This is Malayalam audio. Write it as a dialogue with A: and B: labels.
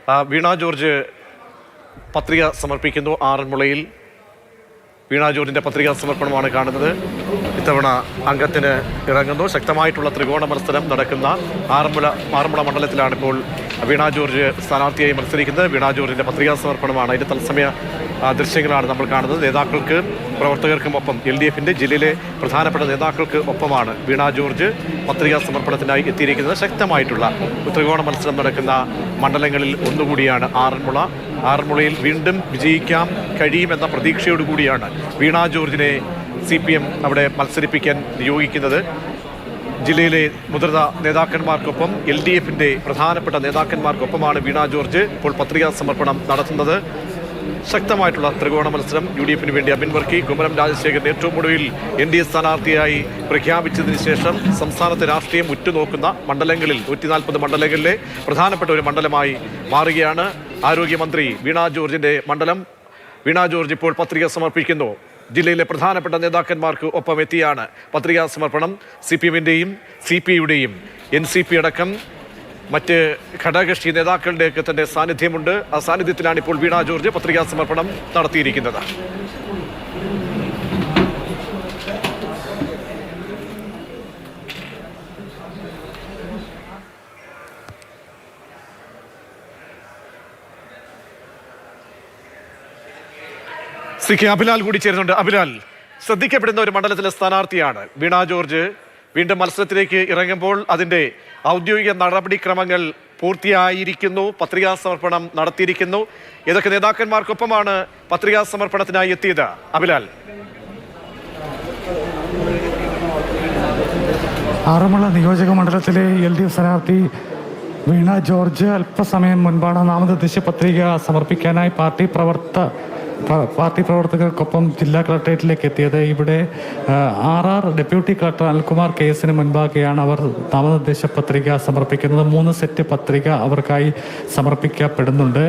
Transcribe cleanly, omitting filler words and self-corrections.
A: വീണ ജോർജ് പത്രിക സമർപ്പിക്കുന്നു. ആറന്മുളയിൽ വീണ ജോർജിൻ്റെ പത്രികാ സമർപ്പണമാണ് കാണുന്നത്. ഇത്തവണ അംഗത്തിന് ഇറങ്ങുന്നു. ശക്തമായിട്ടുള്ള ത്രികോണ മത്സരം നടക്കുന്ന ആറന്മുള മണ്ഡലത്തിലാണ് ഇപ്പോൾ വീണ ജോർജ് സ്ഥാനാർത്ഥിയായി മത്സരിക്കുന്നത്. വീണ ജോർജിൻ്റെ പത്രികാ സമർപ്പണമാണ്. അതിൻ്റെ തത്സമയ ദൃശ്യങ്ങളാണ് നമ്മൾ കാണുന്നത്. നേതാക്കൾക്ക് പ്രവർത്തകർക്കുമൊപ്പം LDFിൻ്റെ ജില്ലയിലെ പ്രധാനപ്പെട്ട നേതാക്കൾക്ക് ഒപ്പമാണ് വീണ ജോർജ് പത്രികാ സമർപ്പണത്തിനായി എത്തിയിരിക്കുന്നത്. ശക്തമായിട്ടുള്ള ത്രികോണ മത്സരം നടക്കുന്ന മണ്ഡലങ്ങളിൽ ഒന്നുകൂടിയാണ് ആറന്മുളയിൽ വീണ്ടും വിജയിക്കാൻ കഴിയുമെന്ന പ്രതീക്ഷയോടുകൂടിയാണ് വീണ ജോർജിനെ CPM അവിടെ മത്സരിപ്പിക്കാൻ നിയോഗിക്കുന്നത്. ജില്ലയിലെ മുതിർന്ന നേതാക്കന്മാർക്കൊപ്പം LDFിൻ്റെ പ്രധാനപ്പെട്ട നേതാക്കന്മാർക്കൊപ്പമാണ് വീണ ജോർജ് ഇപ്പോൾ പത്രികാ സമർപ്പണം നടത്തുന്നത്. ശക്തമായിട്ടുള്ള ത്രികോണ മത്സരം. UDFിന് വേണ്ടി അബിൻ വർക്കി, കുമ്മനം രാജശേഖരൻ ഏറ്റവും ഒടുവിൽ NDA സ്ഥാനാർത്ഥിയായി പ്രഖ്യാപിച്ചതിന് ശേഷം സംസ്ഥാനത്തെ രാഷ്ട്രീയം ഉറ്റുനോക്കുന്ന മണ്ഡലങ്ങളിൽ 140 മണ്ഡലങ്ങളിലെ പ്രധാനപ്പെട്ട ഒരു മണ്ഡലമായി മാറുകയാണ് ആരോഗ്യമന്ത്രി വീണ ജോർജിൻ്റെ മണ്ഡലം. വീണ ജോർജ് ഇപ്പോൾ പത്രിക സമർപ്പിക്കുന്നു. ജില്ലയിലെ പ്രധാനപ്പെട്ട നേതാക്കന്മാർക്ക് ഒപ്പം എത്തിയാണ് പത്രികാ സമർപ്പണം. CPMൻ്റെയും CPIയുടെയും NCP അടക്കം മറ്റ് ഘടകകക്ഷി നേതാക്കളുടെയൊക്കെ തന്നെ സാന്നിധ്യമുണ്ട്. ആ സാന്നിധ്യത്തിലാണ് ഇപ്പോൾ വീണ ജോർജ് പത്രികാ സമർപ്പണം നടത്തിയിരിക്കുന്നത്. CK അഭിലാൽ കൂടി ചേരുന്നുണ്ട്. അഭിലാൽ, ശ്രദ്ധിക്കപ്പെടുന്ന ഒരു മണ്ഡലത്തിലെ സ്ഥാനാർത്ഥിയാണ് വീണ ജോർജ്. വീണ്ടും മത്സരത്തിലേക്ക് ഇറങ്ങുമ്പോൾ അതിൻ്റെ ഔദ്യോഗിക നടപടിക്രമങ്ങൾ പൂർത്തിയായിരിക്കുന്നു. പത്രികാ സമർപ്പണം നടത്തിയിരിക്കുന്നു. ഏതൊക്കെ നേതാക്കന്മാർക്കൊപ്പമാണ് പത്രികാ സമർപ്പണത്തിനായി എത്തിയത് അഭിലാൽ?
B: ആറന്മുള നിയോജക മണ്ഡലത്തിലെ LDF സ്ഥാനാർത്ഥി വീണ ജോർജ് അല്പസമയം മുൻപാണ് നാമനിർദ്ദേശ പത്രിക സമർപ്പിക്കാനായി പാർട്ടി പ്രവർത്തകർക്കൊപ്പം ജില്ലാ കളക്ടറേറ്റിലേക്ക് എത്തിയത്. ഇവിടെ RR deputy collector Anilkumar KS മുൻപാകെയാണ് അവർ നാമനിർദ്ദേശ പത്രിക സമർപ്പിക്കുന്നത്. 3 സെറ്റ് പത്രിക അവർക്കായി സമർപ്പിക്കപ്പെടുന്നുണ്ട്.